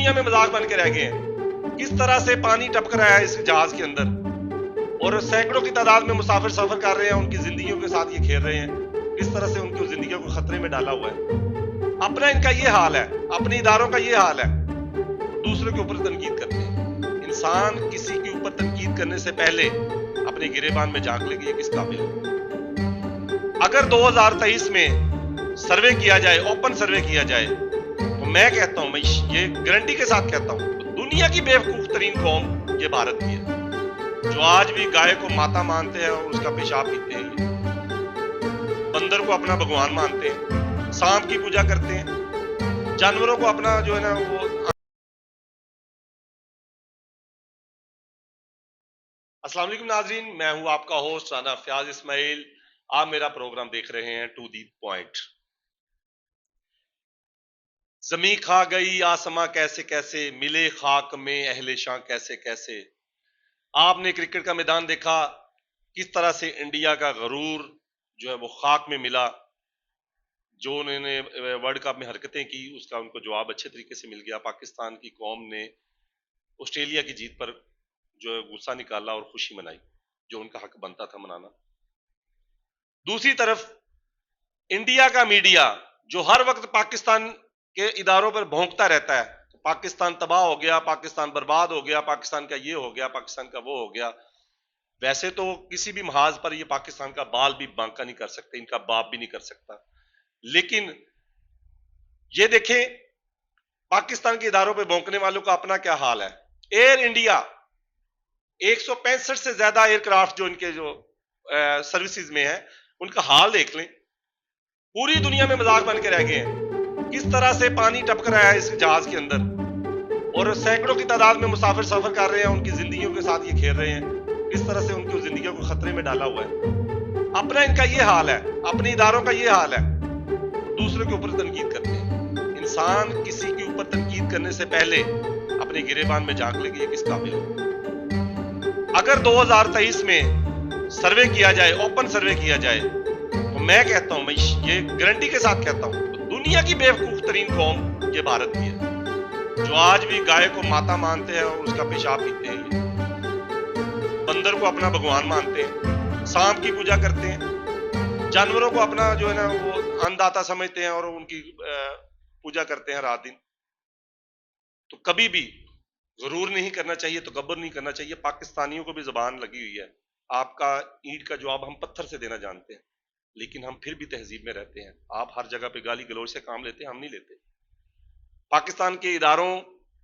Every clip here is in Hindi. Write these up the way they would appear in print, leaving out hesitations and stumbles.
दुनिया में मजाक बन के रह गए हैं। किस तरह से पानी टपक रहा है इस जहाज के अंदर और सैकड़ों की तादाद में मुसाफिर सफर कर रहे हैं, उनकी जिंदगियों के साथ ये खेल रहे हैं। किस तरह से उनकी जिंदगियों को खतरे में डाला हुआ है। अपना इनका ये हाल है, अपने इदारों का ये हाल है, दूसरों के ऊपर तनकीद करते हैं। इंसान किसी के ऊपर तनकीद करने से पहले अपने गिरेबान में झांक लेगी ये किस काबिल है। अगर 2023 में सर्वे किया जाए, ओपन सर्वे किया जाए, तो मैं कहता हूं, मैं ये गारंटी के साथ कहता हूं, दुनिया की बेवकूफ तरीन कौम ये भारत की है, जो आज भी गाय को माता मानते हैं और उसका पेशाब पीते हैं, बंदर को अपना भगवान मानते हैं, सांप की पूजा करते हैं, जानवरों को अपना जो है ना वो। अस्सलाम वालेकुम नाजरीन, मैं हूं आपका होस्ट राना फयाज इस्माइल। आप मेरा प्रोग्राम देख रहे हैं टू दी पॉइंट। जमी खा गई आसमां कैसे कैसे, मिले खाक में अहले शां कैसे कैसे। आपने क्रिकेट का मैदान देखा, किस तरह से इंडिया का गरूर जो है वो खाक में मिला। जो उन्होंने वर्ल्ड कप में हरकतें की उसका उनको जवाब अच्छे तरीके से मिल गया। पाकिस्तान की कौम ने ऑस्ट्रेलिया की जीत पर जो है गुस्सा निकाला और खुशी मनाई, जो उनका हक बनता था मनाना। दूसरी तरफ इंडिया का मीडिया जो हर वक्त पाकिस्तान के इदारों पर भौंकता रहता है, पाकिस्तान तबाह हो गया, पाकिस्तान बर्बाद हो गया, पाकिस्तान का ये हो गया, पाकिस्तान का वो हो गया। वैसे तो किसी भी महाज पर ये पाकिस्तान का बाल भी बांका नहीं कर सकते, इनका बाप भी नहीं कर सकता, लेकिन ये देखें पाकिस्तान के इदारों पर भौंकने वालों का अपना क्या हाल है। एयर इंडिया 165 से ज्यादा एयरक्राफ्ट जो इनके जो सर्विसेज में है, उनका हाल देख लें। पूरी दुनिया में मजाक बन के रह गए हैं। किस तरह से पानी टपक रहा है इस जहाज के अंदर और सैकड़ों की तादाद में मुसाफिर सफर कर रहे हैं, उनकी जिंदगियों के साथ ये खेल रहे हैं। किस तरह से उनकी जिंदगियों को खतरे में डाला हुआ है। अपना इनका ये हाल है, अपने इदारों का ये हाल है, दूसरों के ऊपर तनकीद करते हैं। इंसान किसी के ऊपर तनकीद करने से पहले अपने गिरेबान में झांक लेगी ये किस काबिल है। अगर 2023 में सर्वे किया जाए, ओपन सर्वे किया जाए, तो मैं कहता हूं, मैं ये गारंटी के साथ कहता हूं, दुनिया की बेवकूफ तरीन कौम ये भारत की है, जो आज भी गाय को माता मानते हैं और उसका पेशाब पीते हैं, बंदर को अपना भगवान मानते हैं, सांप की पूजा करते हैं, जानवरों को अपना जो है ना वो अन्नदाता समझते हैं और उनकी पूजा करते हैं रात दिन। तो कभी भी गरूर नहीं करना चाहिए, तो गब्बर नहीं करना चाहिए। पाकिस्तानियों को भी जुबान लगी हुई है, आपका ईंट का जवाब हम पत्थर से देना जानते हैं, लेकिन हम फिर भी तहजीब में रहते हैं। आप हर जगह पे गाली गलौज से काम लेते हैं, हम नहीं लेते। पाकिस्तान के इदारों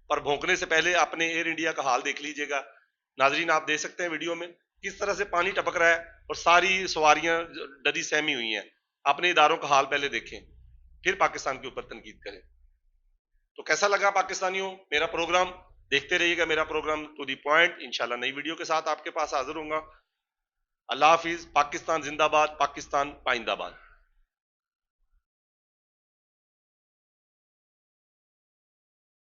पर भौंकने से पहले अपने एयर इंडिया का हाल देख लीजिएगा। नाजरीन आप देख सकते हैं वीडियो में किस तरह से पानी टपक रहा है और सारी सवारियां डरी सहमी हुई हैं। अपने इदारों का हाल पहले देखें, फिर पाकिस्तान के ऊपर तनकीद करें। तो कैसा लगा पाकिस्तानियों मेरा प्रोग्राम? देखते रहिएगा मेरा प्रोग्राम टू दी पॉइंट। इंशाल्लाह नई वीडियो के साथ आपके पास हाजिर होऊंगा। अल्लाह हाफिज। पाकिस्तान जिंदाबाद, पाकिस्तान पाइंदाबाद।